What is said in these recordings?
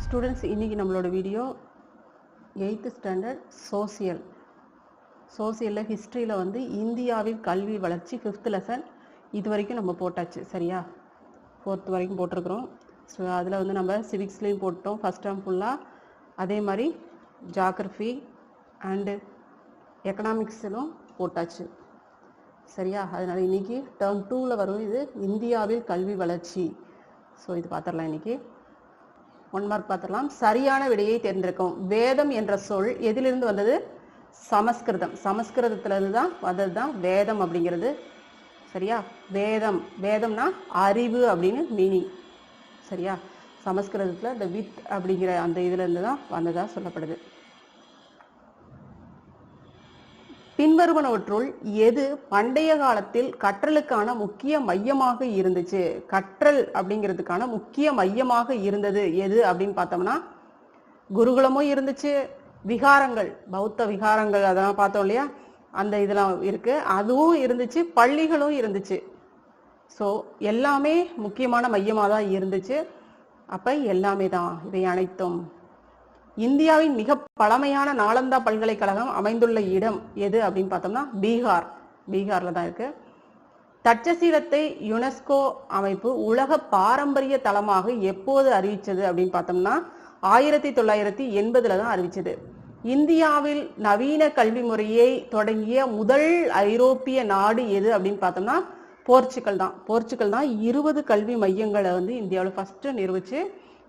Students, இன்னைக்கு நம்மளோட video 8th standard சோசியலில் ஹிஸ்ட்ரியில் வந்து இந்தியாவின் கல்வி வளர்ச்சி 5th லெசன் இது வரைக்கும் நம்ம போட்டாச்சு. சரியா? 4th வரைக்கும் போட்டிருக்கிறோம். ஸோ அதில் வந்து நம்ம சிவிக்ஸ்லேயும் போட்டோம் ஃபஸ்ட் டேர்ம் ஃபுல்லாக. அதே மாதிரி ஜாகிரஃபி அண்டு எக்கனாமிக்ஸிலும் போட்டாச்சு. சரியா? அதனால் இன்றைக்கி டேர்ம் 2ல் வரும் இது இந்தியாவில் கல்வி வளர்ச்சி. ஸோ இது பார்த்துடலாம். இன்றைக்கி 1 மார்க் பார்த்துடலாம். சரியான விடையை தேர்ந்தெடுக்கும். வேதம் என்ற சொல் எதிலிருந்து வந்தது? சமஸ்கிருதத்திலிருந்து தான் வந்தது தான் வேதம் அப்படிங்கிறது. சரியா? வேதம்னா அறிவு அப்படின்னு மீனிங். சரியா? சமஸ்கிருதத்தில் இந்த வித் அப்படிங்கிற அந்த இதிலிருந்து தான் வந்ததா சொல்லப்படுது. பின்வருவனவற்றுள் எது பண்டைய காலத்தில் கற்றலுக்கான முக்கிய மையமாக இருந்துச்சு? கற்றல் அப்படிங்கிறதுக்கான முக்கிய மையமாக இருந்தது எது அப்படின்னு பார்த்தோம்னா, குருகுலமும் இருந்துச்சு, விகாரங்கள், பௌத்த விகாரங்கள் அதெல்லாம் பார்த்தோம் இல்லையா, அந்த இதெல்லாம் இருக்கு, அதுவும் இருந்துச்சு, பள்ளிகளும் இருந்துச்சு. ஸோ எல்லாமே முக்கியமான மையமாக தான் இருந்துச்சு. அப்போ எல்லாமே தான் இவை அனைத்தும். இந்தியாவின் மிக பழமையான நாலந்தா பல்கலைக்கழகம் அமைந்துள்ள இடம் எது அப்படின்னு பார்த்தோம்னா பீகார்ல தான் இருக்கு. தட்சசீலத்தை யுனெஸ்கோ அமைப்பு உலக பாரம்பரிய தலமாக எப்போது அறிவிச்சது அப்படின்னு பார்த்தோம்னா 1980 தான் அறிவிச்சது. இந்தியாவில் நவீன கல்வி முறையை தொடங்கிய முதல் ஐரோப்பிய நாடு எது அப்படின்னு பார்த்தோம்னா போர்ச்சுகல் தான் 20 கல்வி மையங்களை வந்து இந்தியாவில் ஃபர்ஸ்ட் நிறுவிச்சு.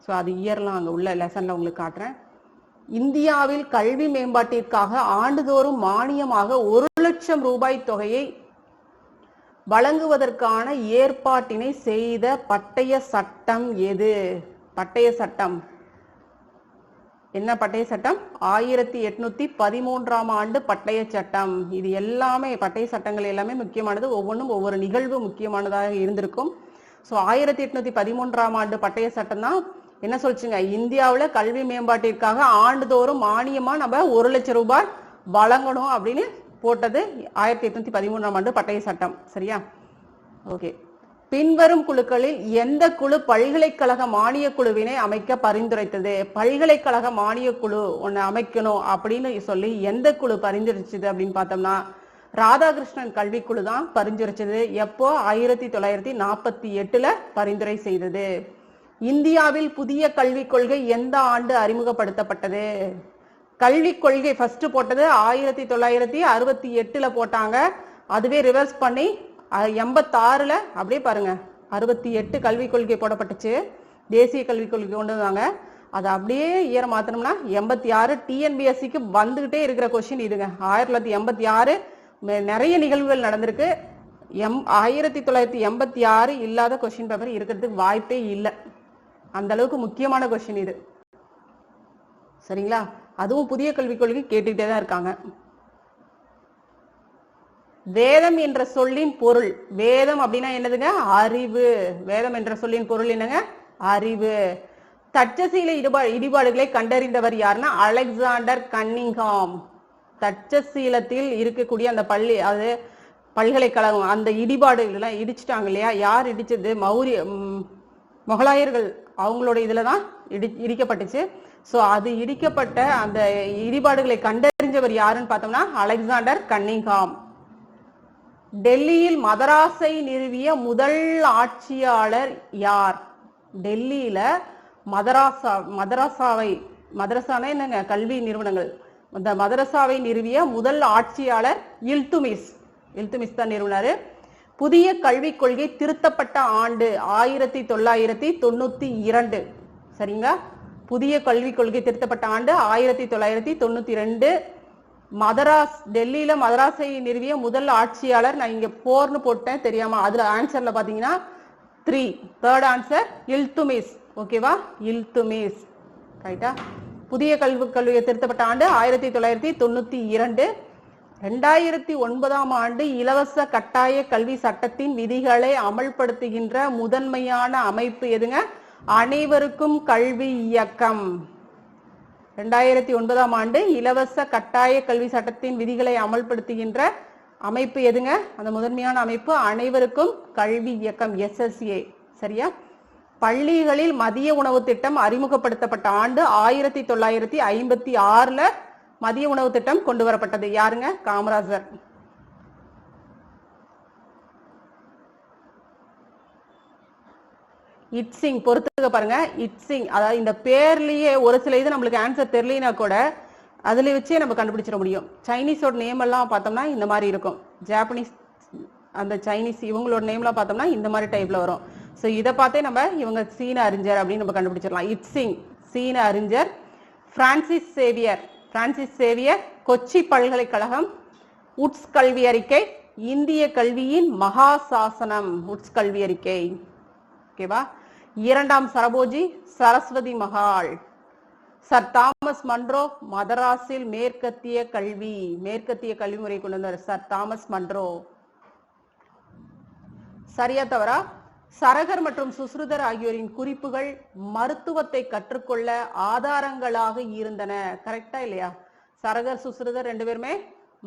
ஸோ அது இயர்லாம் அங்கே உள்ள லெசன்ல உங்களுக்கு காட்டுறேன். இந்தியாவில் கல்வி மேம்பாட்டிற்காக ஆண்டுதோறும் மானியமாக 1 லட்சம் ரூபாய் தொகையை வழங்குவதற்கான ஏற்பாட்டினை செய்த பட்டய சட்டம் எது? பட்டய சட்டம் என்ன? பட்டய சட்டம் 1813ஆம் ஆண்டு பட்டய சட்டம். இது எல்லாமே பட்டய சட்டங்கள் எல்லாமே முக்கியமானது. ஒவ்வொன்றும் ஒவ்வொரு நிகழ்வு முக்கியமானதாக இருந்திருக்கும். ஸோ 1813ஆம் ஆண்டு பட்டய சட்டம் தான் என்ன சொல்லுச்சுங்க? இந்தியாவில் கல்வி மேம்பாட்டிற்காக ஆண்டுதோறும் மானியமா நம்ம 1 லட்சம் ரூபாய் வழங்கணும் அப்படின்னு போட்டது 1813ஆம் ஆண்டு பட்டய சட்டம். சரியா? ஓகே. பின்வரும் குழுக்களில் எந்த குழு பல்கலைக்கழக மானிய குழுவினை அமைக்க பரிந்துரைத்தது? பல்கலைக்கழக மானிய குழு ஒன்று அமைக்கணும் அப்படின்னு சொல்லி எந்த குழு பரிந்துரைச்சது அப்படின்னு பார்த்தோம்னா ராதாகிருஷ்ணன் கல்விக்குழு தான் பரிந்துரைச்சது. எப்போ? 1948 பரிந்துரை செய்தது. இந்தியாவில் புதிய கல்விக் கொள்கை எந்த ஆண்டு அறிமுகப்படுத்தப்பட்டது? கல்விக் கொள்கை ஃபர்ஸ்ட் போட்டது 1968 போட்டாங்க. அதுவே ரிவர்ஸ் பண்ணி 86 அப்படியே பாருங்க 68 கல்விக் கொள்கை போடப்பட்டுச்சு. தேசிய கல்விக் கொள்கை கொண்டு வந்தாங்க. அதை அப்படியே இயர் மாத்தணும்னா 86. டிஎன்பிஎஸ்சிக்கு வந்துகிட்டே இருக்கிற கொஸ்டின் இதுங்க. 1986 நிறைய நிகழ்வுகள் நடந்திருக்கு. 1986 இல்லாத கொஸ்டின் பேப்பர் இருக்கிறதுக்கு வாய்ப்பே இல்லை. அந்த அளவுக்கு முக்கியமான கொஸ்டின் இது. சரிங்களா? அதுவும் புதிய கல்விக் கொள்கை கேட்டுக்கிட்டே தான் இருக்காங்க. வேதம் என்ற சொல்லின் பொருள். வேதம் அப்படின்னா என்னதுங்க? அறிவு. வேதம் என்ற சொல்லின் பொருள் என்னங்க? அறிவு. தட்சசீல இடிபாடுகளை கண்டறிந்தவர் யாருன்னா அலெக்சாண்டர் கன்னிங்ஹாம். தட்சசீலத்தில் இருக்கக்கூடிய அந்த பல்கலைக்கழகம் அந்த இடிபாடுகள் எல்லாம் இடிச்சிட்டாங்க இல்லையா? யார் இடிச்சது? முகலாயர்கள் அவங்களோட இதுல தான் இடிக்கப்பட்டுச்சு. ஸோ அது இடிக்கப்பட்ட அந்த இடிபாடுகளை கண்டறிஞ்சவர் யாருன்னு பார்த்தோம்னா அலெக்சாண்டர் கன்னிங்ஹாம். டெல்லியில் மதராஸை நிறுவிய முதல் ஆட்சியாளர் யார்? டெல்லியில மதரசானா என்னங்க? கல்வி நிறுவனங்கள். இந்த மதரசாவை நிறுவிய முதல் ஆட்சியாளர் இல்துமிஸ் தான் நிறுவனாரு. புதிய கல்விக் கொள்கை திருத்தப்பட்ட ஆண்டு 1992. சரிங்களா? புதிய கல்விக் கொள்கை திருத்தப்பட்ட ஆண்டு 1992. டெல்லியில மதராஸை நிறுவிய முதல் ஆட்சியாளர், நான் இங்க 4ன்னு போட்டேன் தெரியாம, அதுல ஆன்சர்ல பாத்தீங்கன்னா 3. Third answer Iltutmish. ஓகேவா? இல்துமிஸ். ரைட்டா? புதிய கல்விக் கொள்கை திருத்தப்பட்ட ஆண்டு 1992. 2009ஆம் ஆண்டு இலவச கட்டாய கல்வி சட்டத்தின் விதிகளை அமல்படுத்துகின்ற முதன்மையான அமைப்பு எதுங்க? அனைவருக்கும் கல்வி இயக்கம். 2009ஆம் ஆண்டு இலவச கட்டாய கல்வி சட்டத்தின் விதிகளை அமல்படுத்துகின்ற அமைப்பு எதுங்க? அந்த முதன்மையான அமைப்பு அனைவருக்கும் கல்வி இயக்கம், SSA. சரியா? பள்ளிகளில் மதிய உணவு திட்டம் அறிமுகப்படுத்தப்பட்ட ஆண்டு 1956ல மதிய உணவு திட்டம் கொண்டு வரப்பட்டது. யாருங்க? காமராஜர். இட்சிங் பொறுத்துக்க பாருங்க. இட்சிங், அதாவது இந்த பேர்லயே ஒரு சில இது நம்மளுக்கு ஆன்சர் தெரியலனா கூட அதுல வச்சே நம்ம கண்டுபிடிச்சிட முடியும். சைனீஸோட நேம் எல்லாம் பார்த்தோம்னா இந்த மாதிரி இருக்கும். ஜாப்பனீஸ், அந்த சைனீஸ் இவங்களோட நேம்லாம் பார்த்தோம்னா இந்த மாதிரி டைப்ல வரும். ஸோ இதை பார்த்தே நம்ம இவங்க சீன அறிஞர் அப்படின்னு நம்ம கண்டுபிடிச்சிடலாம். இட்சிங் சீன அறிஞர். பிரான்சிஸ் சேவியர் கொச்சி பல்கலைக்கழகம். உட்ஸ் கல்வி அறிக்கை, இந்திய கல்வியின் மகா சாசனம், உட்ஸ் கல்வி அறிக்கை. ஓகேவா? இரண்டாம் Sarabhoji Saraswathi Mahal. Sir Thomas Munro மதராஸில் மேற்கத்திய கல்வி முறை கொண்டு வந்தார் சர் தாமஸ் மன்றோ. சரியா தவறா? சரகர் மற்றும் சுஸ்ருதர் ஆகியோரின் குறிப்புகள் மருத்துவத்தை கற்றுக்கொள்ள ஆதாரங்களாக இருந்தன. கரெக்டா இல்லையா? சரகர் சுஸ்ருதர் ரெண்டு பேருமே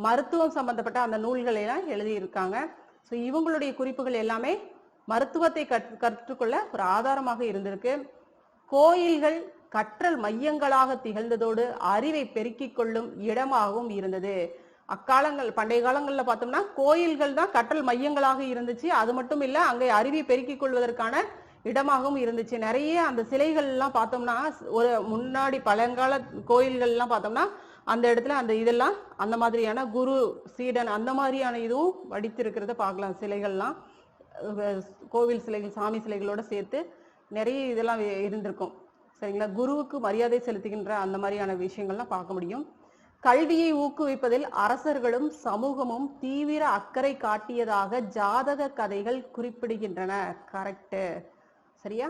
மருத்துவம் சம்பந்தப்பட்ட அந்த நூல்களை எல்லாம் எழுதியிருக்காங்க. ஸோ இவங்களுடைய குறிப்புகள் எல்லாமே மருத்துவத்தை கற்றுக்கொள்ள ஒரு ஆதாரமாக இருந்திருக்கு. கோயில்கள் கற்றல் மையங்களாக திகழ்ந்ததோடு அறிவை பெருக்கிக் கொள்ளும் இடமாகவும் இருந்தது. பண்டைய காலங்கள்ல பார்த்தோம்னா கோயில்கள் தான் கற்றல் மையங்களாக இருந்துச்சு. அது மட்டும் இல்ல, அங்கே அறிவை பெருக்கிக் கொள்வதற்கான இடமாகவும் இருந்துச்சு. நிறைய அந்த சிலைகள் எல்லாம் பார்த்தோம்னா, ஒரு முன்னாடி பழங்கால கோயில்கள் எல்லாம் பார்த்தோம்னா அந்த இடத்துல அந்த இதெல்லாம் அந்த மாதிரியான குரு சீடன் அந்த மாதிரியான இதுவும் வடித்திருக்கிறத பார்க்கலாம். சிலைகள்லாம் கோவில் சிலைகள், சாமி சிலைகளோட சேர்த்து நிறைய இதெல்லாம் இருந்திருக்கும். சரிங்களா? குருவுக்கு மரியாதை செலுத்துகின்ற அந்த மாதிரியான விஷயங்கள்லாம் பார்க்க முடியும். கல்வியை ஊக்குவிப்பதில் அரசர்களும் சமூகமும் தீவிர அக்கறை காட்டியதாக ஜாதக கதைகள் குறிப்பிடுகின்றன. கரெக்ட். சரியா?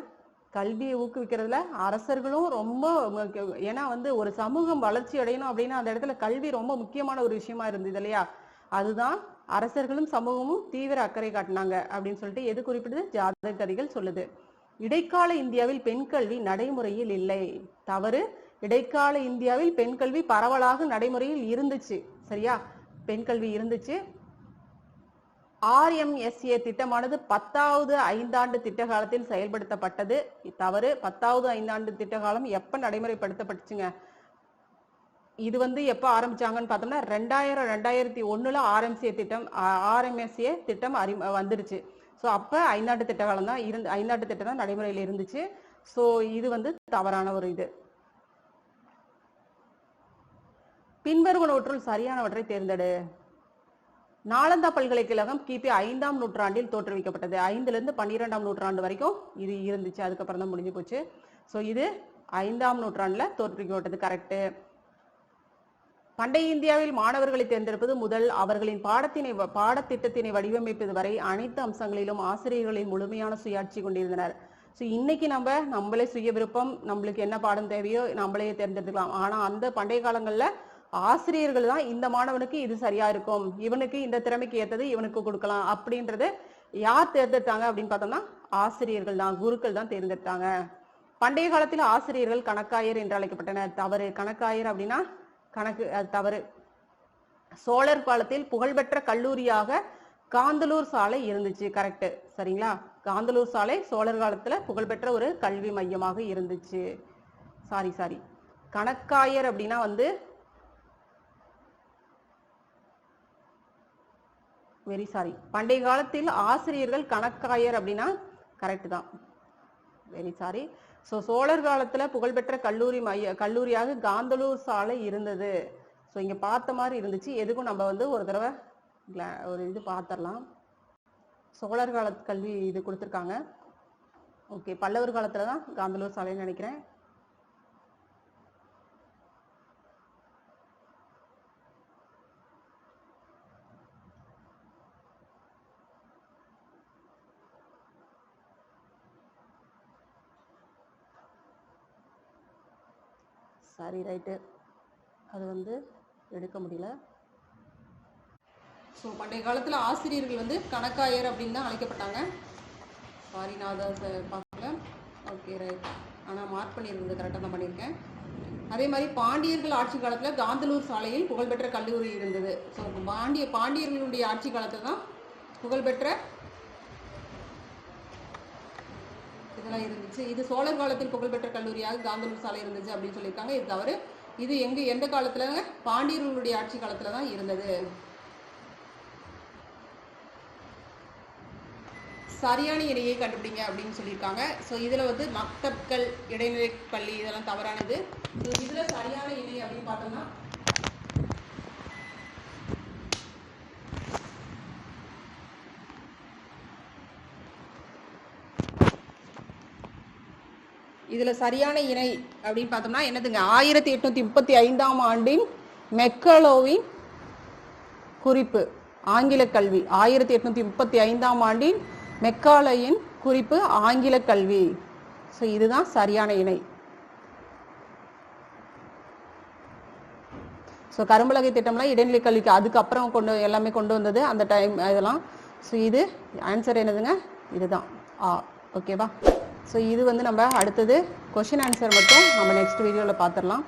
கல்வியை ஊக்குவிக்கிறதுல அரசர்களும் ரொம்ப, ஏன்னா ஒரு சமூகம் வளர்ச்சி அடையணும் அப்படின்னா அந்த இடத்துல கல்வி ரொம்ப முக்கியமான ஒரு விஷயமா இருந்தது இல்லையா? அதுதான் அரசர்களும் சமூகமும் தீவிர அக்கறை காட்டினாங்க அப்படின்னு சொல்லிட்டு எது குறிப்பிடுது? ஜாதக கதைகள் சொல்லுது. இடைக்கால இந்தியாவில் பெண் கல்வி நடைமுறையில் இல்லை. தவறு. இடைக்கால இந்தியாவில் பெண் கல்வி பரவலாக நடைமுறையில் இருந்துச்சு. சரியா? பெண் கல்வி இருந்துச்சு. RMSA திட்டமானது 10வது ஐந்தாண்டு திட்ட காலத்தில் செயல்படுத்தப்பட்டது. தவறு. 10வது ஐந்தாண்டு திட்ட காலம் எப்ப நடைமுறைப்படுத்தப்பட்டுச்சுங்க? இது எப்ப ஆரம்பிச்சாங்கன்னு பார்த்தோம்னா 2001ல RMSA திட்டம் வந்துருச்சு. ஸோ அப்ப ஐந்தாண்டு திட்ட காலம் தான் ஐந்தாண்டு திட்டம் தான் நடைமுறையில் இருந்துச்சு. ஸோ இது தவறான ஒரு இது. பின்வருவனவற்றுள் சரியானவற்றை தேர்ந்தெடு. நாலந்தா பல்கலைக்கழகம் கிபி 5ஆம் நூற்றாண்டில் தோற்றுவிக்கப்பட்டது. 5ல இருந்து 12ஆம் நூற்றாண்டு வரைக்கும் இது இருந்துச்சு. அதுக்கப்புறம் தான் முடிஞ்சு போச்சு. ஸோ இது 5ஆம் நூற்றாண்டுல தோற்றுவிக்கப்பட்டது. கரெக்ட். பண்டைய இந்தியாவில் மாணவர்களை தேர்ந்தெடுப்பது முதல் அவர்களின் பாடத்திட்டத்தினை வடிவமைப்பது வரை அனைத்து அம்சங்களிலும் ஆசிரியர்களின் முழுமையான சுயாட்சி கொண்டிருந்தனர். ஸோ இன்னைக்கு நம்மளே சுய விருப்பம், நம்மளுக்கு என்ன பாடம் தேவையோ நம்மளே தேர்ந்தெடுக்கலாம். ஆனா அந்த பண்டைய காலங்கள்ல ஆசிரியர்கள் தான் இந்த மாணவனுக்கு இது சரியா இருக்கும், இவனுக்கு இந்த திறமைக்கு ஏற்றது இவனுக்கு கொடுக்கலாம் அப்படின்றது யார் தேர்ந்தெடுத்தாங்க அப்படின்னு பார்த்தோம்னா ஆசிரியர்கள் தான், குருக்கள் தான் தேர்ந்தெடுத்தாங்க. பண்டைய காலத்தில் ஆசிரியர்கள் கணக்காயர் என்று அழைக்கப்பட்டனர். தவறு. கணக்காயர் அப்படின்னா கணக்கு, அது தவறு. சோழர் காலத்தில் புகழ்பெற்ற கல்லூரியாக காந்தலூர் சாலை இருந்துச்சு. கரெக்ட். சரிங்களா? காந்தலூர் சாலை சோழர் காலத்துல புகழ்பெற்ற ஒரு கல்வி மையமாக இருந்துச்சு. சாரி. கணக்காயர் அப்படின்னா வெரி சாரி. பண்டைய காலத்தில் ஆசிரியர்கள் கணக்காயர் அப்படின்னா கரெக்ட் தான். Very sorry. ஸோ சோழர் காலத்துல புகழ்பெற்ற கல்லூரியாக காந்தலூர் சாலை இருந்தது. ஸோ இங்க பார்த்த மாதிரி இருந்துச்சு. எதுக்கும் நம்ம ஒரு தடவை ஒரு இது பார்த்துடலாம். சோழர் கால கல்வி இது கொடுத்துருக்காங்க. ஓகே, பல்லவர் காலத்துல தான் காந்தலூர் சாலைன்னு நினைக்கிறேன். Sorry, right. அது எடுக்க முடியல. ஸோ பண்டைய காலத்தில் ஆசிரியர்கள் கணக்காயர் அப்படின்னு தான் அழைக்கப்பட்டாங்க. சாரி, நான் அதை பார்க்கல. Okay, right. ஆனால் மார்க் பண்ணியிருந்தது கரெக்டாக தான் பண்ணியிருக்கேன். அதே மாதிரி பாண்டியர்கள் ஆட்சி காலத்தில் காந்தலூர் சாலையில் புகழ்பெற்ற கல்லூரி இருந்தது. ஸோ பாண்டியர்களுடைய ஆட்சி காலத்தில் தான் புகழ்பெற்ற இதெல்லாம் இருந்துச்சு. இது சோழர் காலத்தில் புகழ்பெற்ற கல்லூரியாக காந்தலூர் சாலை இருந்துச்சு அப்படின்னு சொல்லியிருக்காங்க. இது தவறு. இது எந்த காலத்துல? பாண்டியர்களுடைய ஆட்சி காலத்துல தான் இருந்தது. சரியான இணையை கண்டுபிடிங்க அப்படின்னு சொல்லியிருக்காங்க. ஸோ இதில் வந்து மக்தப்கள், இடைநிலை பள்ளி இதெல்லாம் தவறானது. ஸோ இதில் சரியான இணை அப்படின்னு பார்த்தோம்னா இதில் சரியான இணை அப்படின்னு பார்த்தோம்னா என்னதுங்க? 1835ஆம் ஆண்டின் மெக்கலோவின் குறிப்பு ஆங்கில கல்வி. 1835ஆம் ஆண்டின் மெக்காலேயின் குறிப்பு ஆங்கில கல்வி. ஸோ இதுதான் சரியான இணை. ஸோ கரும்பலகை திட்டம்லாம் இடைநிலை கல்விக்கு அதுக்கப்புறம் எல்லாமே கொண்டு வந்தது அந்த டைம் இதெல்லாம். ஸோ இது ஆன்சர் என்னதுங்க? இதுதான் ஓகேவா? ஸோ இது வந்து நம்ம அடுத்தது கொஷின் ஆன்சர் மட்டும் நம்ம நெக்ஸ்ட் வீடியோவில் பார்த்துடலாம்.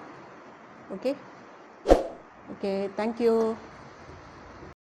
Okay, thank you.